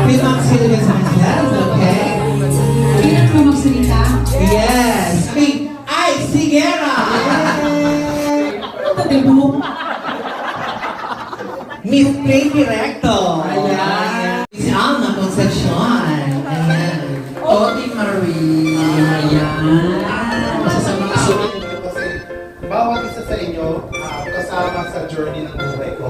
Happy Maximilian Sanchez, okay? Kailan ka magsalita? Yes! Ay, Sigera! Debut. Miss Play Director! Ayan! Si Alma Concepcion! Ayan! Toti Marie! Ayan! Masasama ka sulit. Kasi bawat isa sa inyo kasama sa journey ng buhay ko.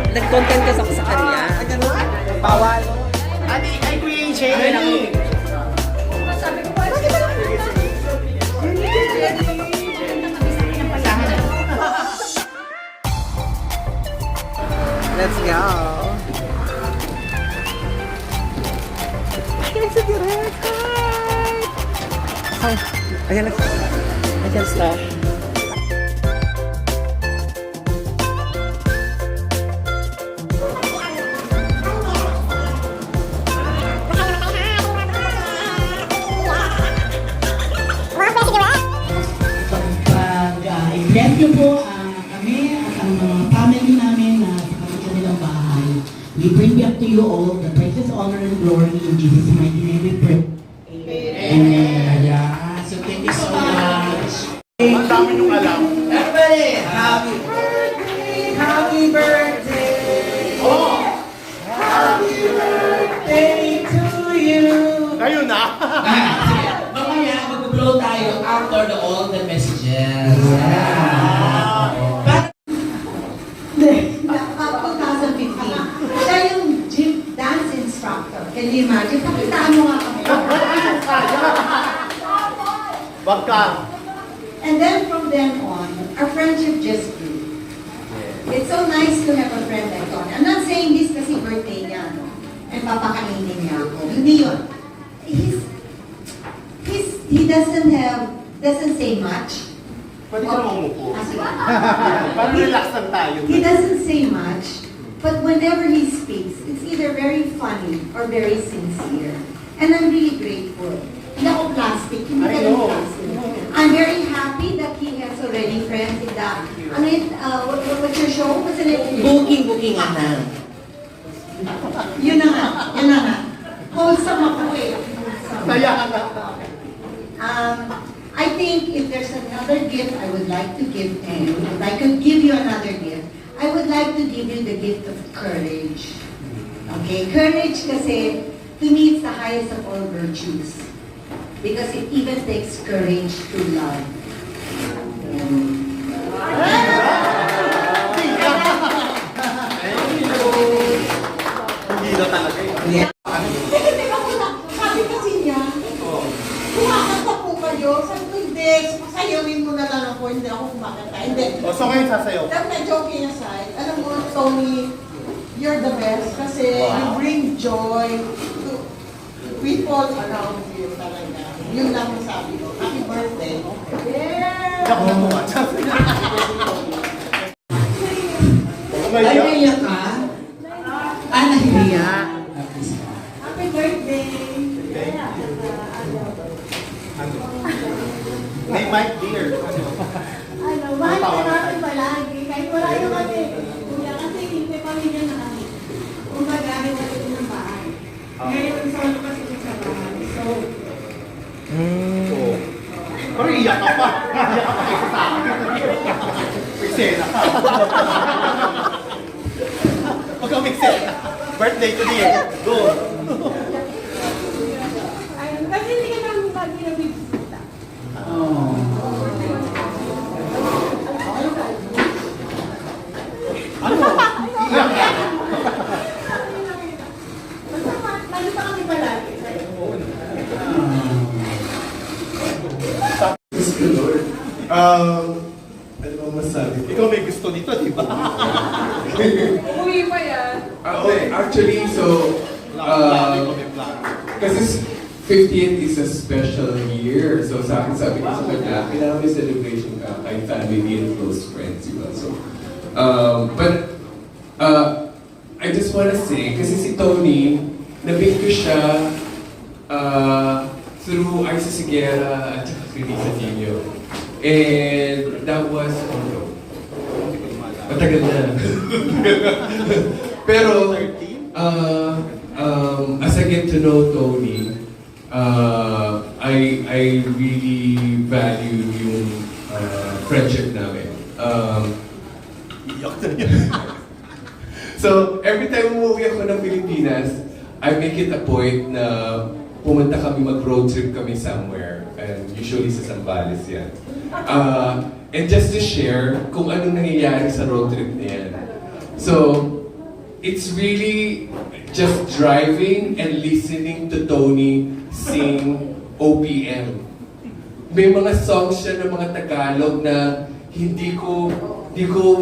Nag-content ka sa kanya. Bawal. Ate, ay Kuya Jenny. Let's go. Hi. Ayan na. Ayan sila. Pag-invent niyo po kami at ang mga family namin na sa kanilang bahay. We bring back to you all the praises, honor, and glory in Jesus' mighty name we pray. Amen. Ayan! So thank you so much! Ang dami nung alam. Everybody, happy birthday! Happy birthday! Oh! Happy birthday to you! Kayo na. Sige. Mamaya, mag-blow tayo after all the messages. Hindi. 2015. Siya yung gym dance instructor. Can you imagine? Pakitaan mo nga kami. Wag ka. And then from then on, our friendship just grew. It's so nice to have a friend like Tony. I'm not saying this kasi birthday niya, no? And papakainin niya ako. Hindi yun. He doesn't say much. Pwede ka naman umupo. Ah, sige. Parang relax lang tayo. He doesn't say much, but whenever he speaks, it's either very funny or very sincere. And I'm really grateful. Hindi ako plastic, hindi I ka know. plastic. I'm very happy that he has already friends in the, what's your show? What's the name? Booking na. Yun na nga. Wholesome ako eh. Wholesome. Kaya ka. I think if there's another gift I would like to give to you, if I could give you another gift, I would like to give you the gift of courage. Okay? Courage kasi, to me, it's the highest of all virtues. Because it even takes courage to love. Hindi na talaga eh. Yeah. Sabi kasi niya, kumakanta po kayo, sabi ko, hindi, sayawin mo na lang ako, hindi ako kumakanta. Hindi. O, so ngayon sasayaw. That na joking aside, alam mo, Tony, you're the best kasi you bring joy to people around you talaga. Yun lang ang sabi ko. Happy birthday. Yeah! Ako na tuwa. Ay, naiyak ka? Ah, nahiya. Happy birthday! May mic dear. Mahal ka namin palagi. Kahit wala yung kami. Kuya, kasi may pamilya na kami. Kung bagay, wala din ng bahay. Ngayon, solo kasi ko sa bahay. So, Pero iyak ka pa. Iyak ka pa kayo sa akin. May sena ka. Huwag kang may sena. Birthday to me. Go. ayun. Kasi hindi ka namin lagi na bibisita. Ano? Iyak ka. Basta malita kami palagi. Ano ba masabi? Ikaw may gusto dito, di ba? Uwi pa yan. Actually, so, kasi 50th is a special year. So sa akin, sabi ko sa kanya, kailangan may celebration ka kay family and close friends, diba? So, I just wanna say, kasi si Tony, nabig ko siya through Isa Sigera at saka kay Lisa Nino. And that was, oh no, matagal na. Pero, as I get to know Tony, I really value yung friendship namin. So, every time umuwi ako ng Pilipinas, I make it a point na pumunta kami, mag-road trip kami somewhere. And usually sa Zambales yan. And just to share kung anong nangyayari sa road trip na yan. So, it's really just driving and listening to Tony sing OPM. May mga songs siya ng mga Tagalog na hindi ko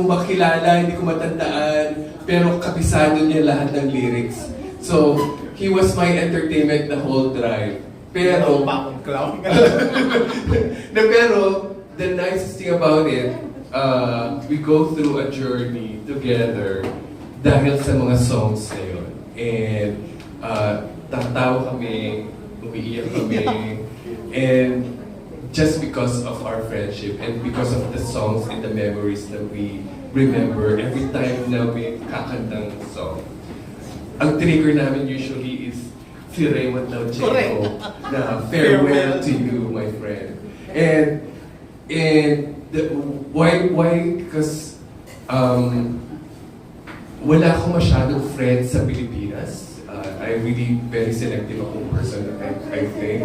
makilala, hindi ko matandaan, pero kabisado niya lahat ng lyrics. So, he was my entertainment the whole drive. Pero, pero, the nicest thing about it, we go through a journey together dahil sa mga songs na yun. And, tatawa kami, umiiyak kami, and just because of our friendship and because of the songs and the memories that we remember every time na may kakantang song. Ang trigger namin usually is si Raymond Lauchenko na Farewell to You, my friend. And why? Because wala akong masyadong friends sa Pilipinas. I'm really very selective akong person, I think.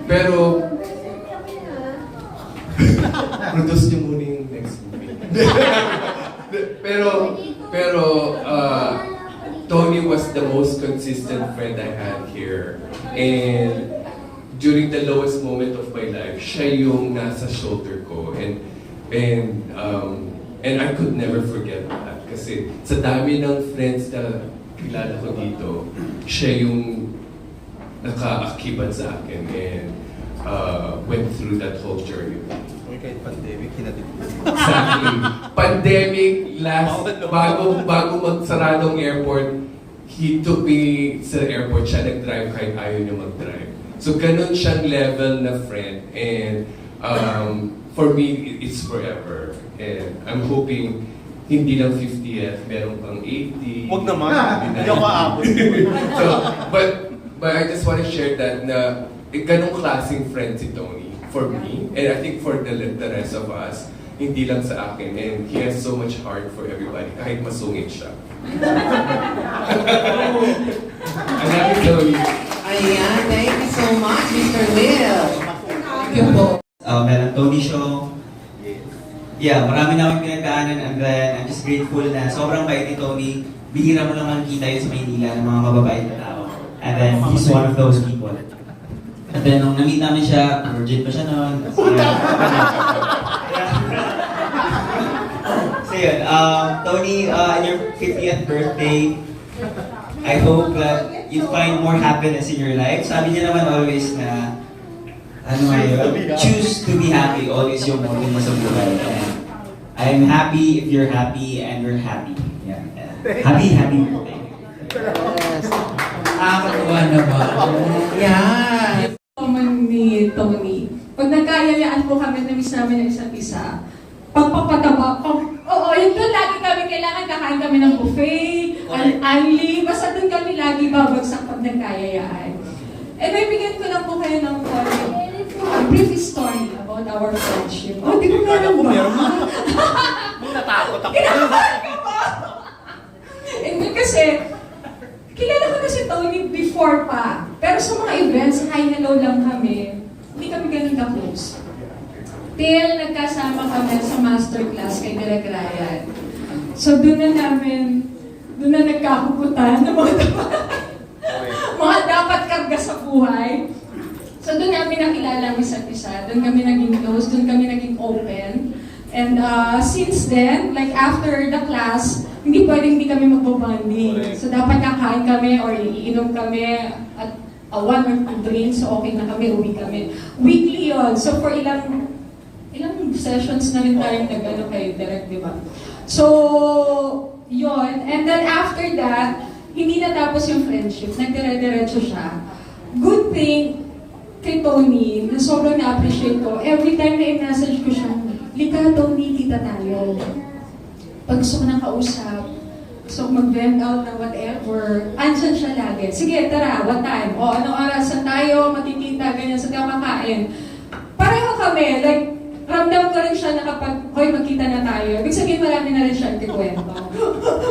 Pero, produce niyo muna yung next movie. pero, Tony was the most consistent friend I had here. And during the lowest moment of my life, siya yung nasa shoulder ko. And I could never forget that. Kasi sa dami ng friends na kilala ko dito, siya yung nakaakibat sa akin and went through that whole journey. Kahit pandemic, Exactly. Pandemic, bago magsaradong airport, he took me sa airport, siya nag-drive kahit ayaw niya mag-drive. So ganun siyang level na friend. And for me, it's forever. And I'm hoping hindi lang 50th, meron pang 80. Huwag naman. Hindi ako aabot. So, but I just want to share that na ganung klaseng friend si Tony for me, and I think for the rest of us, hindi lang sa akin, and he has so much heart for everybody, kahit masungit siya. I love you, Tony. Ayan, thank you so much, Mr. Will. Thank you po. Meron Tony Show. Yeah, marami na akong pinagdaanan, and then I'm just grateful na sobrang bait ni Tony. Bihira mo lang makikita yun sa Maynila ng mga mababait na tao. And then he's one of those people. And then nung na-meet namin siya, virgin pa siya noon. So yun, Tony, in your 50th birthday, I hope that you find more happiness in your life. Sabi niya naman always na, choose to be happy, always yung motto mo sa buhay. And I'm happy if you're happy and we're happy. Yeah. Happy birthday. Nakakatuwa naman. Yan. Naman ni Tony. Pag nagkayayaan po kami, na-miss namin ang isa't isa, pagpapataba, oo, yun doon lagi kami kailangan, kakain kami ng buffet, unli, basta doon kami lagi babagsak pag nagkayayaan. And may bigyan ko lang po kayo ng a brief story about our friendship. Oh, di ko meron ba? Natakot ako. Kinakabahan ko po! And then kasi, kilala ko na si Tony before pa. Pero sa mga events, hi, hello lang kami. Hindi kami ganun ka-close. Till nagkasama kami sa masterclass kay Direk Ryan. So doon na nagkakukutan ng mga dapat karga sa buhay. So doon namin nakilala ang isa't isa. Doon kami naging close, doon kami naging open. And since then, like after the class, hindi pwedeng hindi kami magbabanding. So dapat kakain kami or iinom kami at 1 or 2 drinks, so okay na kami, uwi kami. Weekly yun. So for ilang sessions na rin tayong nag-ano kay Direk, di ba? So, yun. And then after that, hindi natapos yung friendship. Nagdire-diretso siya. Good thing, kay Tony, na sobrang na-appreciate ko, every time na i-message ko siya, Lika, Tony, kita tayo. Pag gusto ko nang kausap, gusto ko mag-vent out ng whatever, andyan siya lagi. Sige, tara, what time? O, anong oras? Saan tayo? Makikita, ganyan, saan tayo kakain? Pareho kami, like, ramdam ko rin siya na kapag, hoy, magkita na tayo. Ibig sabihin, marami na rin siya ikikwento.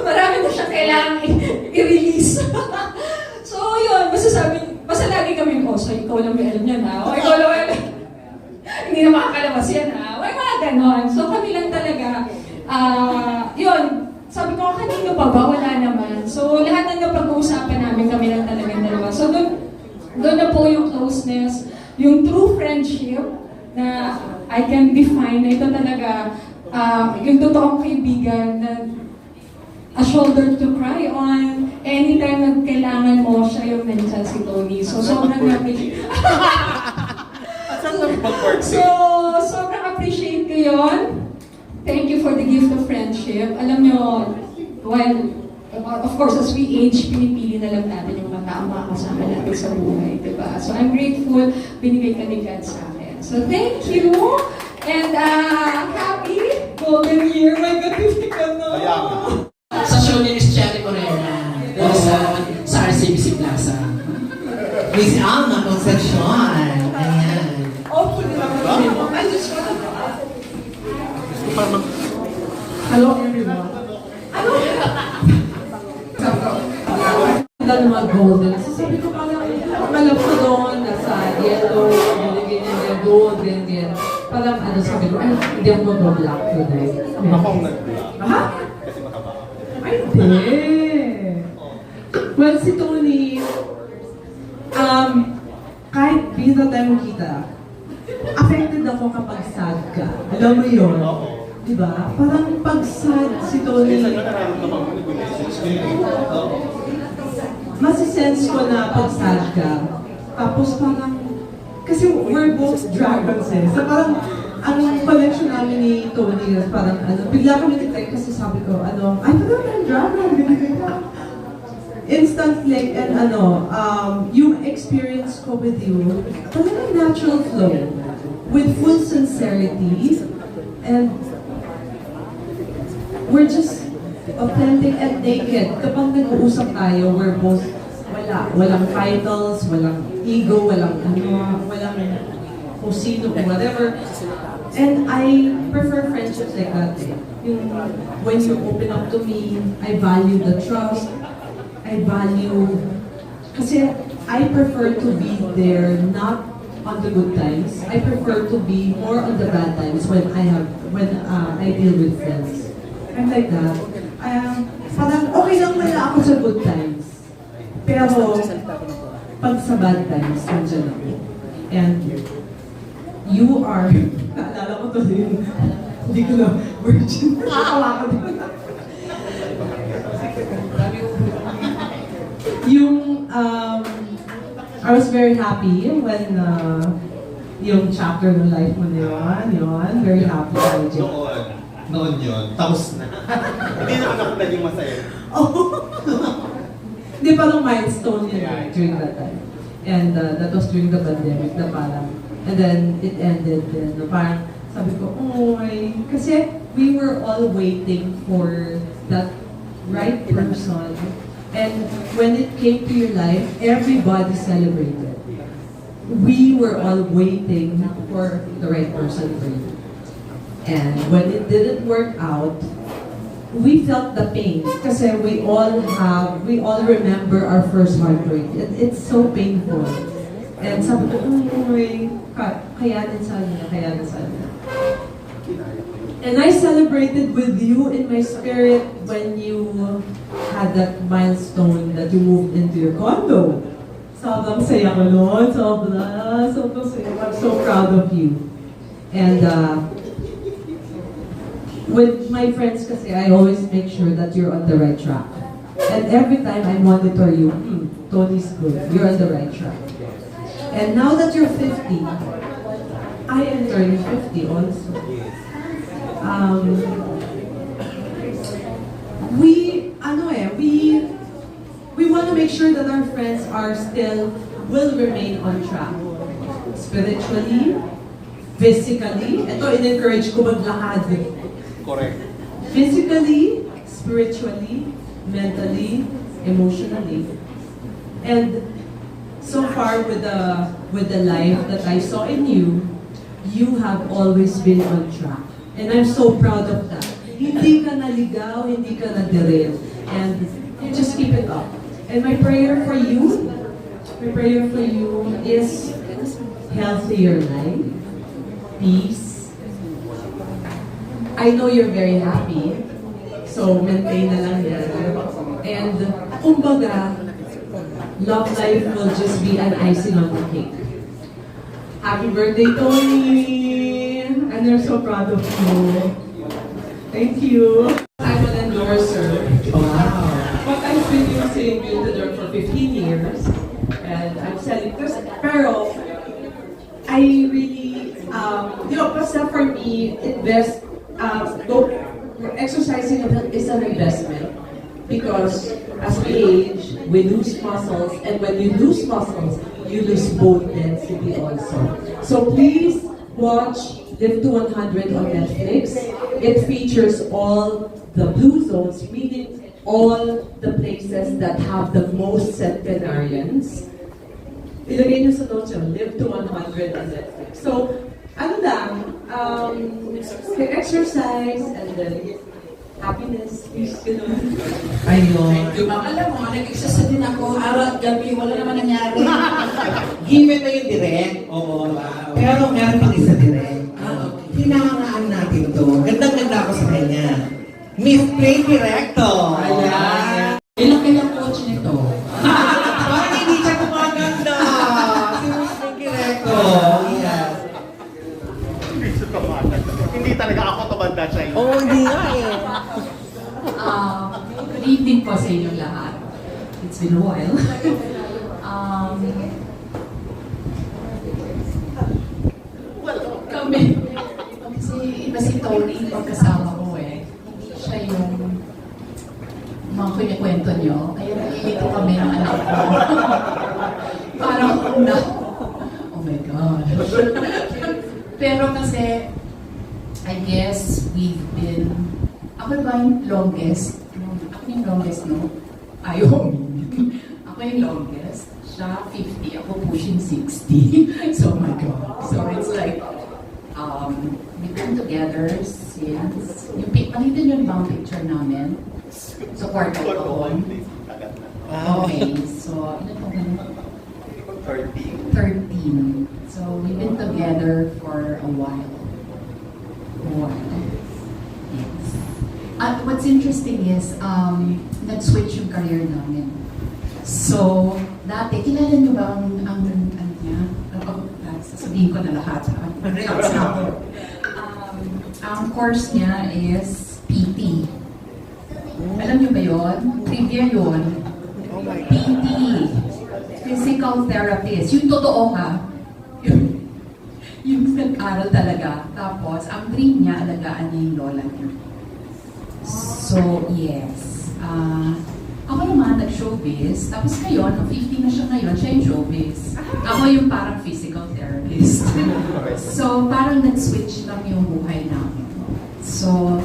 Marami na siya kailangang i-release. So, yun, basta lagi kami, so ikaw lang may alam yan ha, o ikaw lang may alam. Hindi na makakalabas yan ha, may mga ganon. So, kami lang talaga, yun, sabi ko, kanino pa ba? Wala naman. So, lahat ng napag-uusapan namin, kami lang talagang dalawa. So, doon na po yung closeness, yung true friendship, na I can define na ito talaga yung totoong kaibigan na a shoulder to cry on. Anytime na kailangan mo, siya yung nandiyan si Tony. So, sobrang appreciate. Sobrang appreciate ko yun. Thank you for the gift of friendship. Alam nyo, well, of course, as we age, pinipili na lang natin yung mga taong makakasama natin sa buhay, diba? So, I'm grateful, binigay ka ni God sa akin. So, thank you! And happy golden year! My God, hindi ka na! Sa show ni Miss Cherry Correa, sa RCBC Plaza. Miss Alma Concepcion. Ayan. Hopefully naman kami mo. I just wanna Hello everyone. Ganda ng mga golden. So sabi ko parang, alam ko doon, nasa yellow, nilagay niya gold, ganyan. Parang sabi ko, ay, hindi ako mag-black today. Ako ang nag-black. Ha? Kasi mataba. Ay, hindi. Well, si Tony, kahit bida tayo kita, affected ako kapag sad ka. Alam mo yun? Oo. Diba? Parang pag sad si Tony, Minsan ka nararamdaman mo nag-message. masisense ko na pag sad ka. Tapos parang, kasi we're both dragons eh. So parang, ang connection namin ni Tony, parang bigla kami nag-like kasi sabi ko, ay parang ang dragon, binigay ka. Instantly, and yung experience ko with you, talagang natural flow, with full sincerity, and we're just authentic and naked. Kapag nag-uusap tayo, we're both, walang titles, walang ego, walang kung sino, whatever. And I prefer friendships like that. Yung, when you open up to me, I value the trust, I value, kasi I prefer to be there, not on the good times. I prefer to be more on the bad times when I deal with friends. I'm like that. Parang okay lang wala ako sa good times. Pero pag sa bad times, nandiyan ako. And you are, naalala ko to din, hindi ko na virgin. Nakawa ko din. I was very happy when yung chapter ng life mo na yun, very happy. Noon yun, tapos na. Hindi naman ako naging masaya. Hindi, parang milestone yun during that time. And that was during the pandemic na parang, and then it ended then, parang sabi ko, kasi we were all waiting for that right person. And when it came to your life, everybody celebrated. We were all waiting for the right person for you. And when it didn't work out, we felt the pain kasi we all remember our first heartbreak. It's so painful. And sabi ko, kayanin sana. And I celebrated with you in my spirit when you had that milestone that you moved into your condo. Sobrang saya ko noon, sobrang saya. I'm so proud of you. And with my friends kasi, I always make sure that you're on the right track. And every time I monitor you, Tony's good, you're on the right track. And now that you're 50, I am turning 50 also. We want to make sure that our friends will remain on track. spiritually, physically. Ito, in-encourage ko maglakad. Correct. Physically, spiritually, mentally, emotionally. And so far with the life that I saw in you, you have always been on track. And I'm so proud of that. Hindi ka naligaw, hindi ka na-derail. And you just keep it up. And my prayer for you is healthier life, peace. I know you're very happy, so maintain na lang yan. And kumbaga, love life will just be an icing on the cake. Happy birthday, Tony! And they're so proud of you. Thank you. I'm an endorser. Wow. But I've been using Buildador for 15 years. And I'm selling this. Pero, I really, basta for me, exercising is an investment. Because as we age, we lose muscles. And when you lose muscles, you lose bone density also. So please watch Live to 100 on Netflix. It features all the blue zones, meaning all the places that have the most centenarians. Ilagay nyo sa notes yun, Live to 100 on Netflix. So, ano lang, exercise and then happiness, peace, gano'n. Ayun. Thank you, ma'am. Alam mo, nag-exercise din ako araw at gabi. Wala naman nangyari. Given na yung direct. Oo. Wow. Pero meron pang isa direct. Hinangaan natin to. Gandang-ganda ako sa kanya. Miss Play Directo. Ayan. Ilang kayang coach nito? Parang hindi siya kumaganda. Si Miss Play Directo. Yes. Hindi siya tumanda. Hindi talaga ako tumanda siya. Oo, hindi nga eh. Good evening po sa inyong lahat. It's been a while. Kami, kasi iba si Tony pagkasama ko eh. Hindi siya yung mga kunikwento nyo. Kaya nalilito kami ng anak ko. Parang una. Oh my God. Pero kasi, I guess we've been, ako ba yung longest? Ako yung longest, no? Ayaw. Ako yung longest. Siya 50, ako pushing 60. So, oh my God. So, it's like, we've been together since, makita nyo ba ang picture namin? Sa kwarto ko. Okay, so, ano po ba? 13. So, we've been together for a while. Yes. At what's interesting is, nag-switch yung career namin. So, dati, kilala niyo ba ang niya? Sasabihin ko na lahat. Relax na ako. Ang course niya is PT. Alam niyo ba yun? Trivia yun. PT. Physical therapist. Yung totoo ha. Yung nag-aral talaga. Tapos, ang dream niya, alagaan niya yung lola niya. So, yes. Ako naman, nag-showbiz. Tapos ngayon, 50 na siya ngayon, siya yung showbiz. Ako yung parang physical therapist. So, parang nag-switch lang yung buhay namin. So,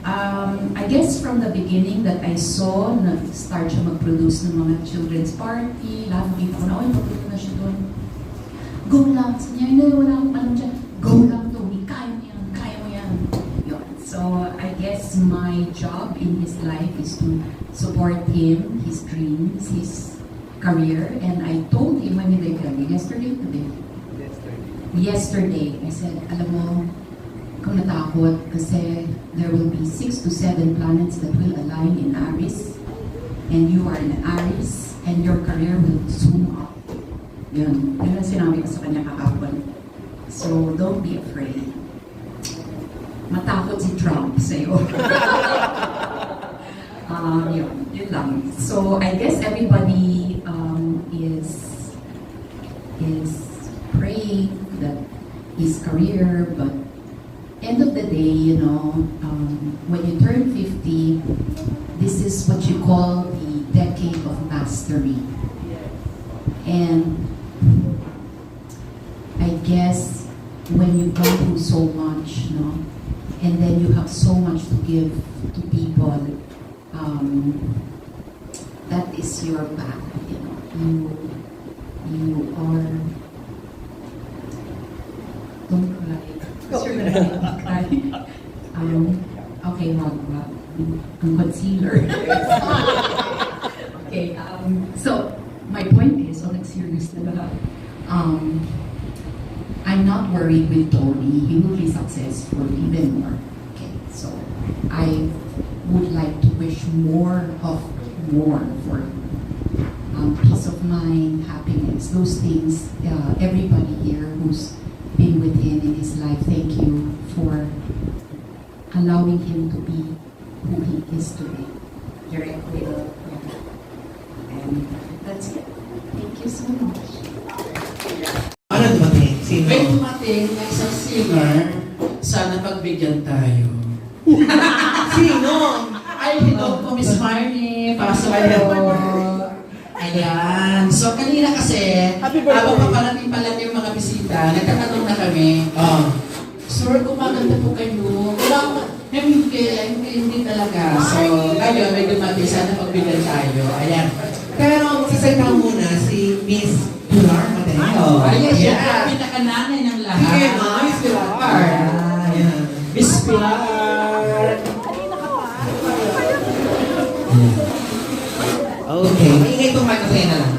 I guess from the beginning that I saw, nag-start siya mag-produce ng mga children's party. Lahat ng kita ko na, oy, magpunta na siya doon. Go lang. Sabi niya, hindi, wala akong alam dyan. Go lang, Tony. Kaya mo yan. Kaya mo yan. Yun. So, I guess my job in his life is to support him, his dreams, his career. And I told him when he did yesterday, I said, alam mo, kung natakot, kasi there will be 6 to 7 planets that will align in Aries. And you are in Aries, and your career will zoom up. Yun. Yun ang sinabi ko sa kanya kahapon. So, don't be afraid. Matakot si Trump sa'yo. Yun lang. So, I guess everybody is praying that his career, but end of the day, you know, when you turn 50, this is what you call the decade of mastery. And I guess guess when you've gone through so much, no, and then you have so much to give to people, that is your path, you know. You are. Don't cry. Because you're gonna cry. Okay, wag. Ang concealer. Okay, so my point is, on a serious level, I'm not worried with Tony. He will be successful even more. Okay, so I would like to wish more for peace of mind, happiness, those things. Everybody here who's been with him in his life, thank you for allowing him to be who he is today. Directly. And that's it. Thank you so much. Ano dumating? Sino? May dumating na isang singer, sana pagbigyan tayo. Sino? Ay, hello po, Miss Marnie. Pasok kayo. Ayan. So, kanina kasi, habang paparating yung mga bisita, nagtatanong na kami, Sir, kumaganda po kayo. Wala, hindi talaga. So, ngayon, may dumating, sana pagbigyan tayo. Ayan. Pero sasalita muna si Miss Pilar Mateo. Ayan siya, pinakananay ng lahat. Sige, Miss Pilar. Ayan. Miss Pilar. Okay. Maingay itong microphone na lang.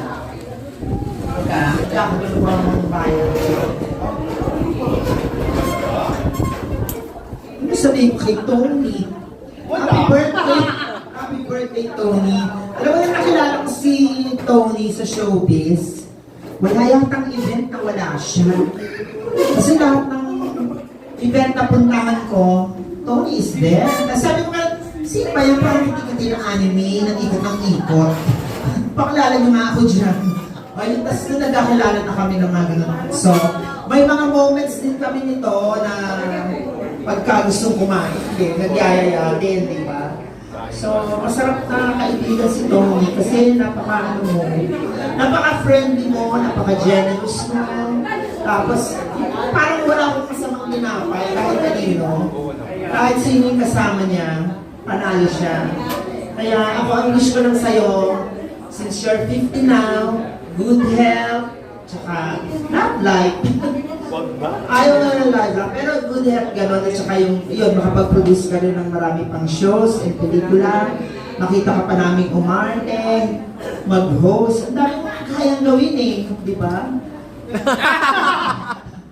Ano sabihin ko kay Tony? Happy birthday! Happy birthday, Tony. Alam mo na nakilala ko si Tony sa showbiz. Wala yatang event na wala siya. Kasi lahat ng event na puntahan ko, Tony is there. Tapos sabi ko nga, sino ba yung parang hindi ng anime, ng ikot ng ikot? Pakilala niyo nga ako dyan. Ayun, tapos nung nagkakilala na kami ng mga ganun. So, may mga moments din kami nito na pagka gustong kumain, nagyayaya din, di ba? So, masarap na kaibigan si Tony kasi napaka-friendly mo, napaka-generous mo. Tapos, parang wala akong kasamang linapay kahit kanino. Kahit sino yung kasama niya, panalo siya. Kaya ako, ang wish ko lang sa'yo, since you're 50 now, good health, tsaka not life. Ayaw nga ng life lang, pero good health gano'n, at tsaka yun, makapag-produce ka rin ng marami pang shows and pelikula. Makita ka pa namin umarte, mag-host. Ang dami mo kayang gawin eh, di ba?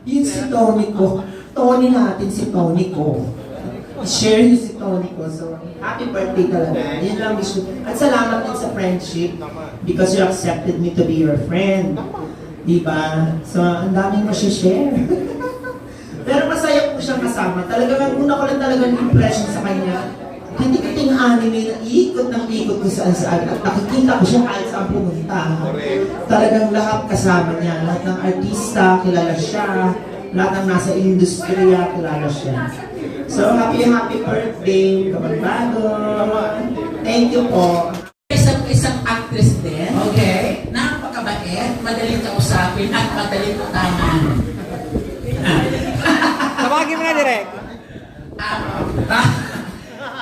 Yun si Tony ko. Tony natin si Tony ko. I-share niyo si Tony ko. So, happy birthday talaga. Yun lang wish ko. At salamat din sa friendship because you accepted me to be your friend. Diba? So, ang daming share. Pero masaya po siyang kasama. Talagang, una ko lang talagang impression sa kanya. Hindi ko ting-anime na ikot ng ikot kung saan-saan. At nakikita ko siya kahit saan pumunta. Talagang lahat kasama niya. Lahat ng artista, kilala siya. Lahat ng nasa industriya, kilala siya. So, happy birthday, Kabarbago. Thank you po. Isang actress din. Okay. Napakabait, madaling kausapin at madaling utangan. Tawagin mo na direct.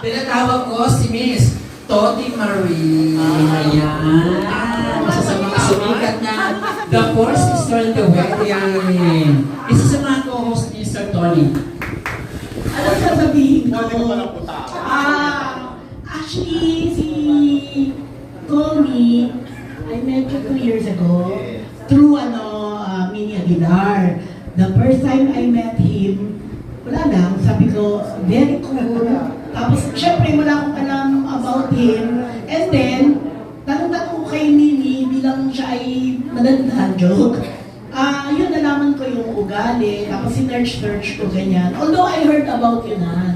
Tinatawag ko si Miss Toti Marie. Ayan. Isa sa mga sumikat na The Force Sister in the Wedding. Isa sa mga co-host ni Sir Tony. Ano sasabihin ko? Pwede ka palang puta. Actually, si Tony, I met you 2 years ago through Mini Aguilar. The first time I met him, wala lang, sabi ko, very cool. Tapos, syempre, wala akong alam about him. And then, tanong-tanong ko kay Mini bilang siya ay madanda, joke. Yun, nalaman ko yung ugali, tapos sinearch ko ganyan. Although I heard about you na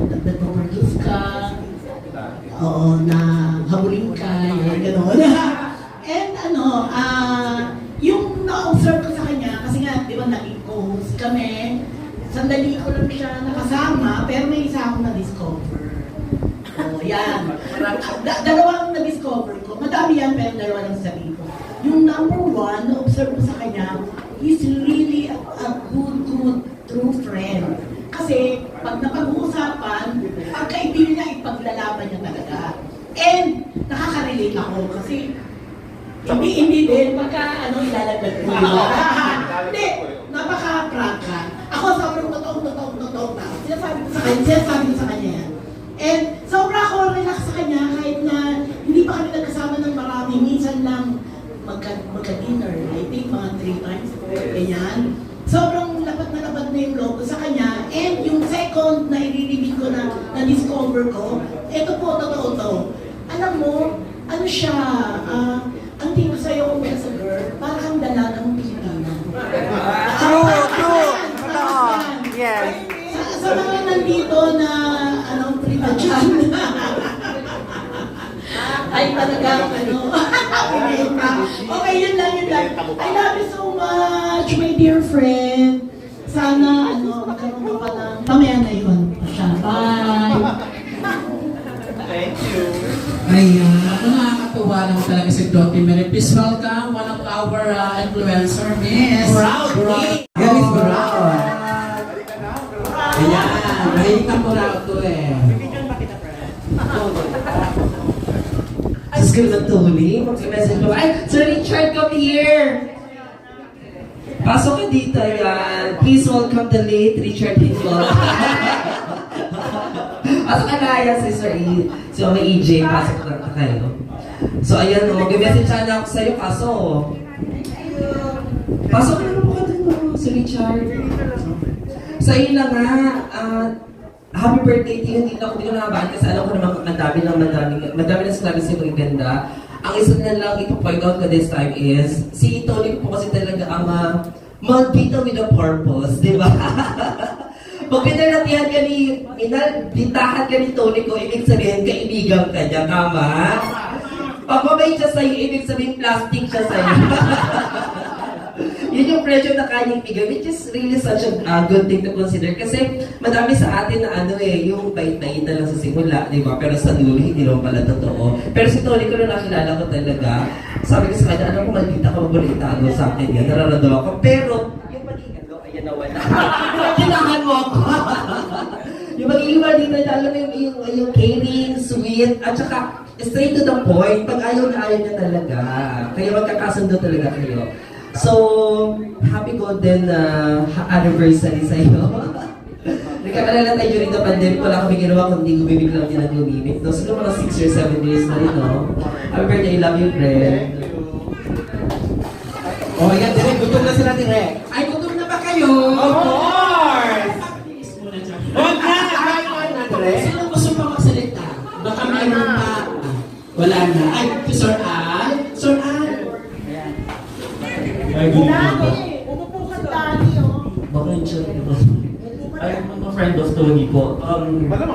nag-produce ka, oo, na habulin ka, yun, gano'n. And yung na-observe ko sa kanya, kasi nga, di ba, naging co-host kami, sandali ko lang siya nakasama, pero may isa akong na-discover. Yan. Dalawa ang na-discover ko. Madami yan, pero dalawa lang sabihin ko. Yung number one, na-observe ko sa kanya, is really pag napag-uusapan, ang kaibigan niya ipaglalaban niya talaga. And nakaka-relate ako kasi hindi din pagka ilalagay ko. Hindi, napaka-prangka. Ako sobrang totoong tao. Sinasabi ko sa kanya yan. And sobra ako relax sa kanya kahit na hindi pa kami nagkasama ng marami. Minsan lang magka-dinner. I think mga 3 times. Ganyan. Sobrang lapat na yung loob ko sa kanya. And yung second na i-reveal ko na discover ko, ito po, totoo to. Alam mo, ano siya, ang tingin ko sa'yo kung sa girl, parang kang dalagang Pilipina. True. Yes. Sa mga nandito na, prima dyan, ay talagang, okay, yun lang. I love you so much, my dear friend. Sana, magkaroon ka pa ng, mamaya na yun. Bye! Thank you. Ayan, nakakatuwa naman talaga si Dottie Mary. Please welcome one of our influencer, Miss Proud. Yan is Brown. Ayan, mahilig ka Brown to eh. Sa school ng Tony, mag-message mo, ay, Sir Richard, come here! Pasok ka dito, yan. Please welcome the late Richard Hindlog. Pasok ka na, yan, si Sir E. Si Mama EJ, pasok na kayo. So, ayan, mag-message sana ako sa'yo, kaso, pasok ka na po ka dito, Sir Richard. Sa iyo lang nga, happy birthday to you. Hindi ko nakabaan kasi alam ko naman madami na sinabi sa'yo kung ganda. Ang isa na lang ipo-point out ko this time is, si Tony po kasi talaga ang maldita with a purpose, di ba? Pag pinalatihan ka ditahan ka ni Tony ko, ibig sabihin, kaibigan ka niya, tama? Pag mabait siya sa'yo, ibig sabihin, plastic siya sa'yo. Yun yung pressure na kanyang bigay, which is really such a good thing to consider. Kasi madami sa atin na yung bait-bait na lang sa simula, di ba? Pero sa dulo, hindi naman pala totoo. Pero si Tony ko na nakilala ko talaga, sabi ko sa kanya, alam ko, maldita ka, mabulit tago sa akin yan, nararamdaman ko. Pero, yung magiging ayan na wala. Kailangan mo ako. Yung magiging maldita niya, alam mo yung caring, sweet, at saka straight to the point, pag ayaw na ayaw niya talaga. Kaya magkakasundo talaga kayo. So, happy golden anniversary sa iyo. Nagkakalala tayo during the pandemic, wala kami ginawa kundi gumimik lang din ang gumimik. No? Siguro mga 6 or 7 days na rin, no? Happy birthday, love you, friend. Oh, yan, direct. Gutom na sila direct. Ay, gutom na ba kayo? Of course! Please muna dyan. Huwag na! Kain mo na direct. Sino gusto pa magsalita? Baka mayroon pa. Wala na. Ay, si Sir Al. Sir Al. Umupo ka dali, Baka yun siya, I'm a friend of Tony po.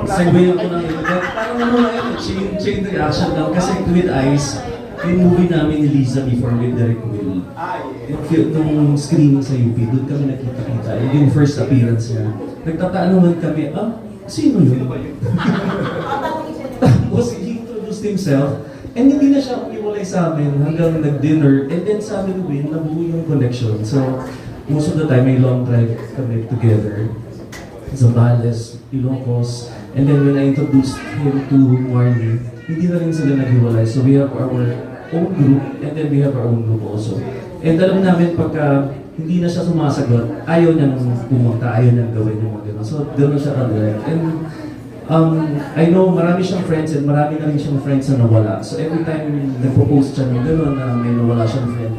Segue ako ng ito. Parang chain reaction lang. Kasi with Eyes, yung movie namin ni Liza before with Derek Will. Nung screening sa UP, doon kami nakita-kita. Yung first appearance niya. Nagtataan naman kami, sino yun? Tapos he introduced himself. And hindi na siya umiwalay sa amin hanggang nag-dinner. And then sa amin din, nabuo yung connection. So, most of the time, may long drive kami together. Zambales, Ilocos. And then when I introduced him to Marnie, hindi na rin sila naghiwalay. So we have our own group, and then we have our own group also. And alam namin pagka hindi na siya sumasagot, ayaw niyang pumunta, ayaw niyang gawin yung mga gano'n. So gano'n siya ka-direct. And I know marami siyang friends and marami na rin siyang friends na nawala. So every time nagpo-post siya ng gano'n na may nawala siyang friend,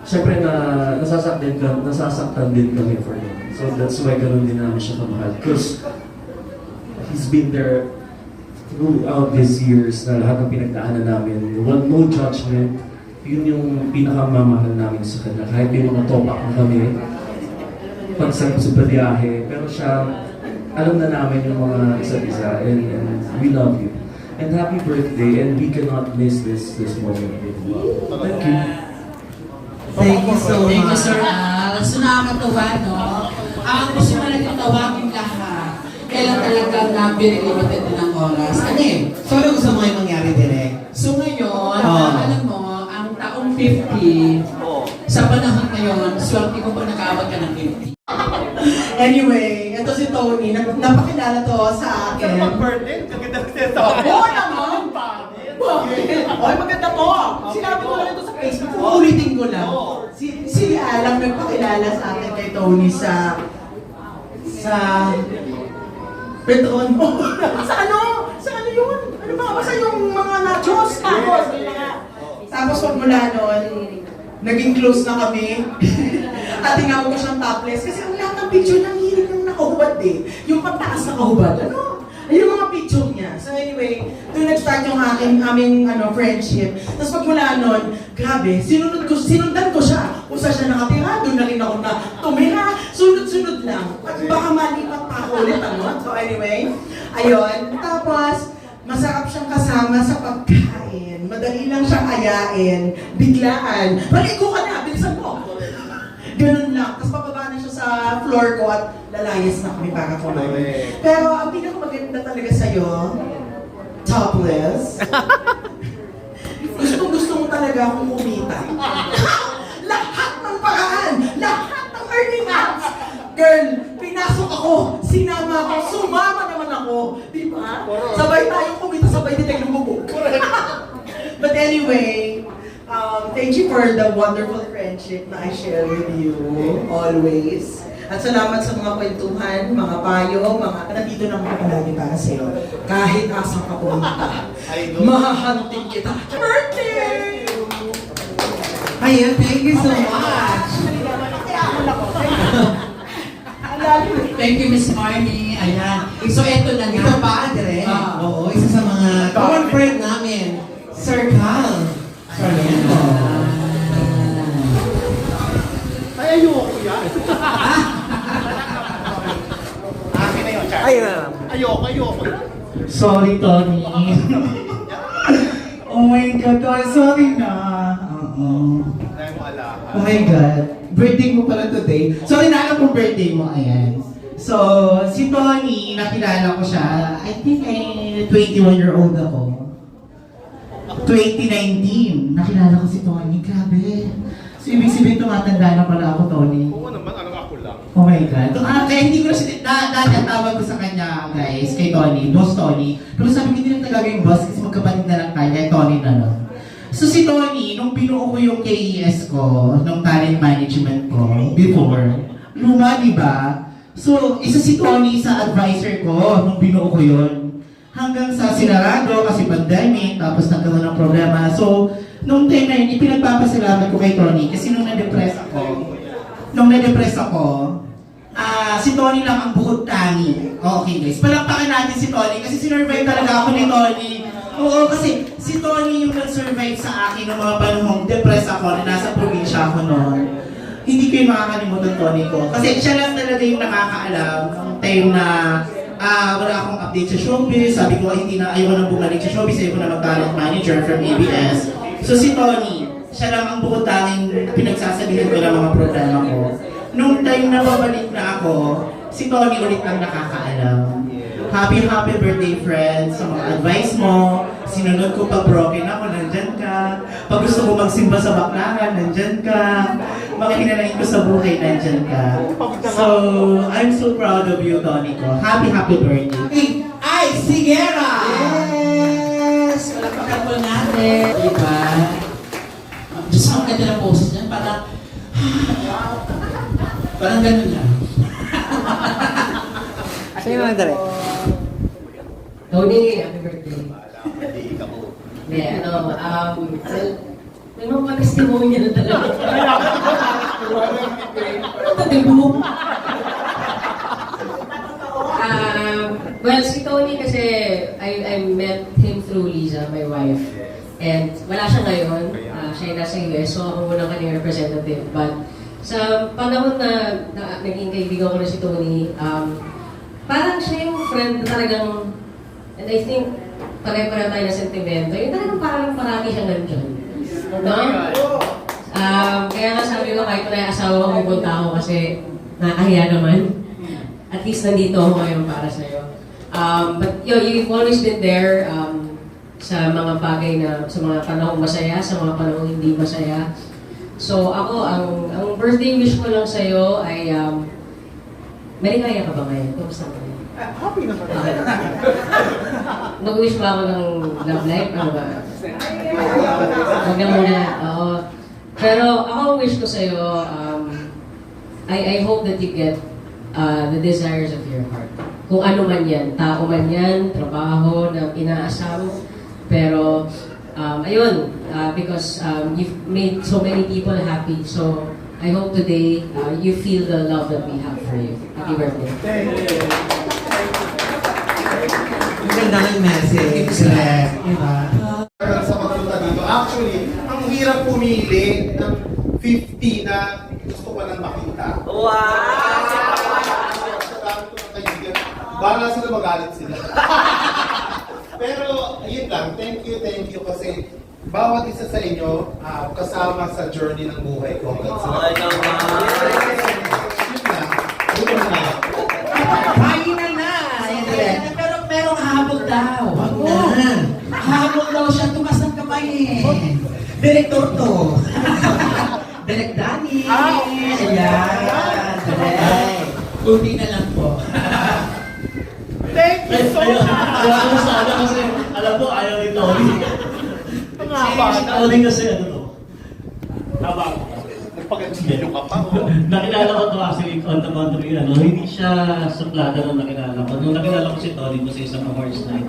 siyempre nasasaktan din kami for him. So that's why gano'n din namin siya kamahal. Because he's been there throughout these years na lahat ng pinagdaanan namin. No judgment. Yun yung pinakamamahal namin sa kanya. Kahit yung mga topak na kami, pagsang sa biyahe, pero siya, alam na namin yung mga isa't isa, and we love you. And happy birthday, and we cannot miss this moment with you. Thank you. Thank you so much. Thank you, Sir Al. So, nakakatuwa, no? Ang gusto mo na tawagin lahat. Kailan talaga na very limited din ang oras. Ano eh? So, ano gusto mo yung mangyari direct? So, ngayon, alam mo, ang taong 50, sa panahon ngayon, swerte ko pa nakawag ka ng 50. Anyway, ito si Tony. Napakilala to sa Saan akin. mag-birthday? Kaganda ng sinasabi. Oo naman! Oy, maganda to! Sinabi ko lang ito sa Facebook. Uulitin ko lang. Si Alam nagpakilala sa akin kay Tony sa Petron. Sa ano? Sa ano yun? Ano ba? Basta yung mga nachos. Tapos pag mula noon, naging close na kami. At tinawag ko siyang topless. Kasi ang lahat ng picture ng hilig ng nakahubad eh. Yung pagtaas na kahubad. Ano? Ayun yung mga picture niya. So anyway, doon nag-start yung aming friendship. Tapos pag mula noon, grabe, sinundan ko siya. Kung saan siya nakatira, doon na rin ako na tumira. Sunod-sunod lang. At baka malipat pa ako ulit, ano? So anyway, ayun. Tapos, masarap siyang kasama sa pagkain. Madali lang siyang ayain. Biglaan. Maligo ka na, bilisan mo. Ganun lang. Tapos bababa na siya sa floor ko at lalayas na kami para kumain. Pero ang pinakamaganda talaga sa'yo, topless. Gusto mo talaga akong kumita. Lahat ng paraan, lahat ng earning apps. Girl, pinasok ako, sinama ako, sumama naman ako. Di ba? Sabay tayong kumita, sabay din tayo lumubog. But anyway, thank you for the wonderful friendship na I share with you always. At salamat sa mga kwentuhan, mga payo, nandito na mga palagi para sa'yo. Kahit asang ka pumunta, mahahanting kita. Birthday! Ayan, thank you so much. Thank you, Miss Marnie. Ayan. So, eto na nga. Ito pa, Dire? Oo, isa sa mga common friend namin, Sir Cal. Sarmiento. Ay, ayoko yan. Akin na yun, Charlie. Ayun na lang. Ayoko. Sorry, Tony. Oh my God, Tony, sorry na. Dahil mo alahan. Oh my God. Birthday mo pala today. Sorry na alam mo birthday mo, ayan. So, si Tony, nakilala ko siya, I think 21-year-old ako. 2019, nakilala ko si Tony. Grabe. So, ibig sabihin tumatanda na pala ako, Tony. Oo naman, ako lang. Oh my God. Kaya hindi ko na siya, dati ang tawag ko sa kanya, guys, kay Tony, Boss Tony. Pero sabi ko, hindi na talaga yung boss kasi magkapatid na lang tayo, kay Tony na lang. So si Tony, nung binuo ko yung KES ko, nung talent management ko, before, luma, di ba? So, isa si Tony sa advisor ko, nung binuo ko yun. Hanggang sa sinarado kasi pandemic, tapos nagkaroon ng problema. So, nung time na yun, ipinagpapasalamat ko kay Tony kasi nung na-depress ako, si Tony lang ang bukod tangi. Okay guys, palakpakan natin si Tony kasi sinurvive talaga ako ni Tony. Oo, kasi si Tony yung nag-survive sa akin ng mga panahong depressed ako na nasa probinsya ako noon. Hindi ko yung makakalimutan Tony ko. Kasi siya lang talaga yung nakakaalam ng time na wala akong update sa showbiz. Sabi ko, hindi na, ayaw na bumalik sa showbiz. Ayaw ko na mag-talent manager from ABS. So si Tony, siya lang ang bukod tanging pinagsasabihin ko ng mga programa ko. Nung time na babalik na ako, si Tony ulit ang nakakaalam. Happy birthday friends, sa mga advice mo. Sinunod ko pag broken ako, nandyan ka. Pag gusto ko magsimba sa baklaran, nandyan ka. Mga hinanayin ko sa buhay, nandyan ka. So, I'm so proud of you, Tony ko. Happy birthday. Ay, Sigera! Yes! Palakpakan po natin. Diba? Diyos ang ganda ng poses niyan. Parang ganun lang. Sa'yo na, Dire. Tony, happy birthday. Hindi, may mga testimony na talaga. Well, si Tony kasi, I met him through Liza, my wife. And wala siya ngayon, siya yung nasa US, so ako muna kanyang representative. But sa panahon na naging kaibigan ko na si Tony, parang siya yung friend na talagang, and I think, pare-pare tayo na sentimento, yung talagang parang parati siyang nandyan. No? Kaya nga sabi ko, kahit wala yung asawa ko, pupunta ako kasi nakahiya naman. At least nandito ako ngayon para sa'yo. But you've always been there sa mga bagay na, sa mga panahong masaya, sa mga panahong hindi masaya. So ako, ang birthday wish ko lang sa'yo ay Maligaya ka ba ngayon? Kumusta ka? Happy naman. Mag-wish ba ako ng love life? Ano ba? Huwag na muna. Oo. Pero ako wish ko sa'yo, I hope that you get the desires of your heart. Kung ano man yan, tao man yan, trabaho na inaasam. Pero, ayun, because you've made so many people happy. So, I hope today you feel the love that we have for you. Happy birthday. Ang ganda ng message. Diba? Sa pagpunta dito. Actually, ang hirap pumili ng 50 na gusto ko lang makita. Wow! Sa dami ko ng kaibigan. Bahala sila magalit sila. Pero, ayun lang. Thank you kasi bawat isa sa inyo kasama sa journey ng buhay ko. Yun lang. Yun lang. Kaya na. Pero merong habol daw. Wag na. Habol daw siya, tumas ng kamay eh. Direktor to. Direk Danny. Ayan. Direk. Buti na lang po. Thank you so much. Kaya ako sana kasi, alam mo, ayaw ni Tony. Tony kasi ano to? Tama ako. Nagpag-antino ka pa. Nakilala ko to actually on the contrary, hindi siya suplada nung nakilala ko. Nung nakilala ko si Tony ko sa isang awards night,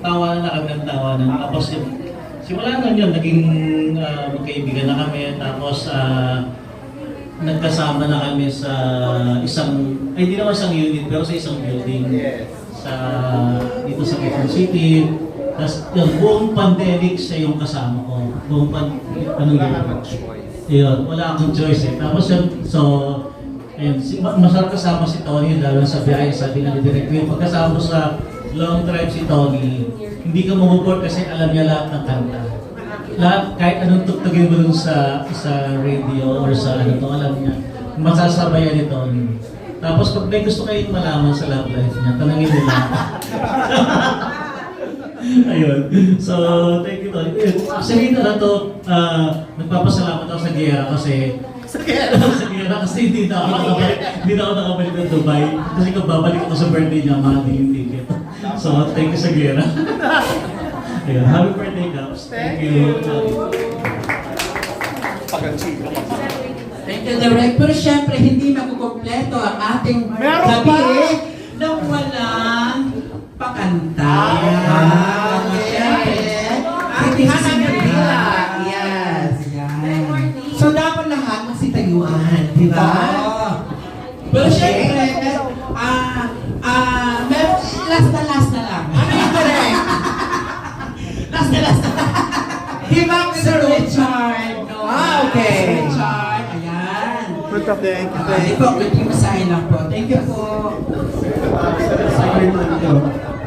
tawanan na kami ng tawanan. Tapos simula nun yun, naging magkaibigan na kami. Tapos nagkasama na kami sa isang, ay hindi naman isang unit, pero sa isang building. Dito sa Quezon City. Tapos yung buong pandemic siya yung kasama ko. Anong yun? Yun, wala akong choice eh. Tapos yun, so, ayun, masarap kasama si Tony, lalo sa biyahe, sabi na ni Direk, yung pagkasama sa long drive si Tony, hindi ka mamuport kasi alam niya lahat ng kanta. Lahat, kahit anong tugtugin mo dun sa radio or sa ano to, alam niya, masasabayan ni Tony. Tapos pag may gusto kayong malaman sa love life niya, tanangin nila. Ayun. So, thank you, Tony. Actually, nagpapasalamat ako sa Gera kasi sa Gera kasi hindi na ako nakabalik ng Dubai. Kasi kung babalik ako sa birthday niya, mahal yung ticket. So, thank you sa Gera. Ayun. Happy birthday, Caps. Thank you. Pag-antino ka pa. Thank you, Direk. Pero syempre, hindi makukompleto ang ating gabi nang walang pakanta. Syempre, ating Cinderella. Yes. So, dapat lahat magsitayuan, di ba? Pero syempre, meron last na lang. Ano yung Direk? Last na lang. Di ba, Sir Richard? Okay. Sir Richard, ayan. Thank you. Ito, yung masahin lang po. Thank you po.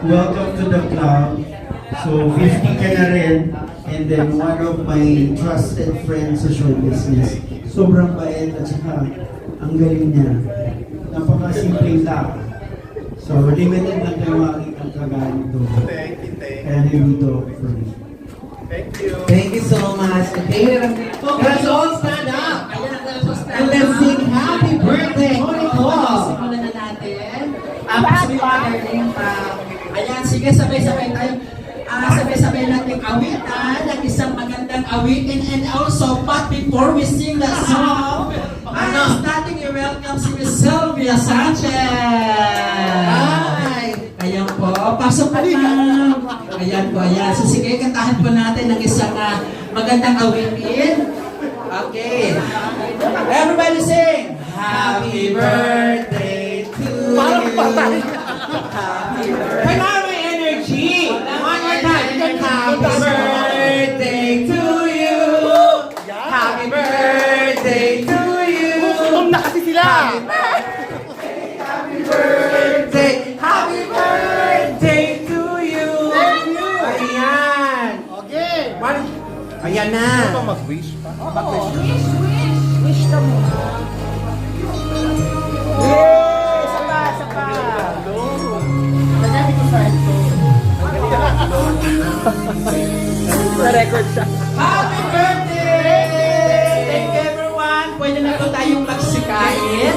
Welcome to the club. So, 50 ka na rin. And then, one of my trusted friends sa show business. Sobrang bait at saka ang galing niya. Napakasimpleng tao. So, limited lang kayo makikita ang kagaya nito. Thank you. Kaya nandito for me. Thank you. Thank you so much. Okay, let's all stand up. And let's sing happy birthday, Monica. Simulan na natin. Ayan, sige, sabay-sabay tayo. Sabay-sabay natin awitan ng isang magandang awitin. And also, but before we sing that song, starting your welcome si Miss Sylvia Sanchez. Ayan po, pasok po ma'am. Ayan po, ayan. So sige, kantahan po natin ng isang magandang awitin. Okay. Everybody sing! Happy birthday to you! Happy birthday! Kailangan may energy! One more time! Happy birthday to you! Happy birthday to you! Gutom na kasi sila! Happy birthday! Happy birthday to you! Ayan! Okay! Ayan na! Ano ba mag-wish pa? Wish ka mo. Yay! Isa pa. Madami ko sa ito. Na-record siya. Happy birthday! Thank you everyone! Pwede na po tayong magsikain.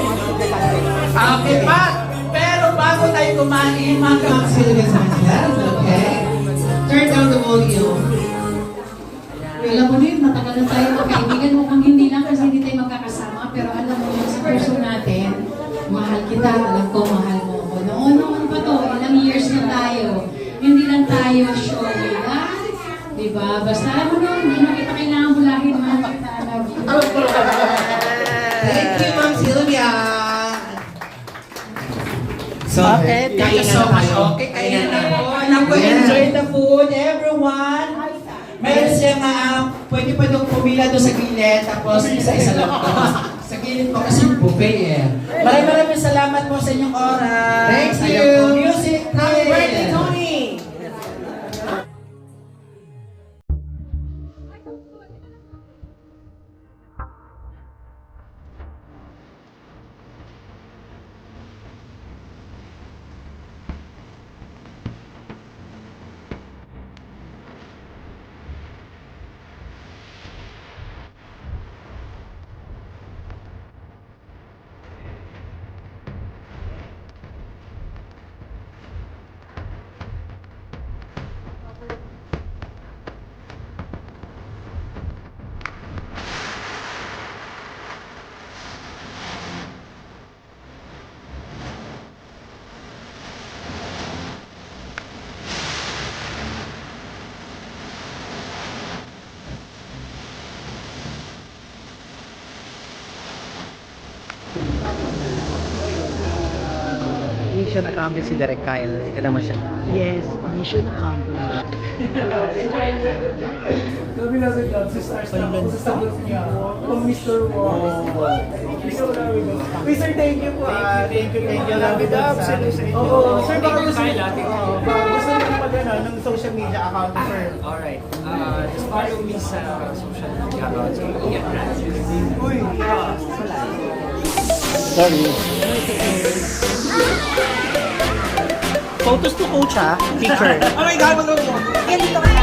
Okay. Ma'am Sylvia Sanchez, okay? Turn down the volume. Alam mo rin, matagal na tayo magkaibigan. Mukhang hindi lang kasi hindi tayo magkakasama. Pero alam mo yun, sa puso natin, mahal kita, alam ko, mahal mo ako. Noon pa to, ilang years na tayo. Hindi lang tayo show, ha? Diba? Basta alam mo nun, hindi na kita kailangan bulahin mga pagtanag. Thank you, Ma'am Sylvia. So, Okay, thank you so much. Okay, kaya na po. Naku, enjoy the food, everyone. Meron siyang pwede pa doon pumila doon sa gilid, tapos isa-isa lang po. Sa gilid po kasi buffet eh. Maraming salamat po sa inyong oras. Thank you. Ayaw po. Music, happy birthday, Tony! Mission accomplished si Derek Kyle. Kita mo siya. Yes, mission accomplished. Sabi na sa club, si Stars na ako sa sagot niya. Kung Mr. Wong. Mr. Thank you po. Thank you. Love it up. Oo, sir, baka gusto niyo mag-ano ng social media account, sir. Alright. Just follow me sa social media accounts. Ian Francis. Uy, Sorry. Photos to coach, ha? Picture. Oh my God, mag-go. Yan, dito ka.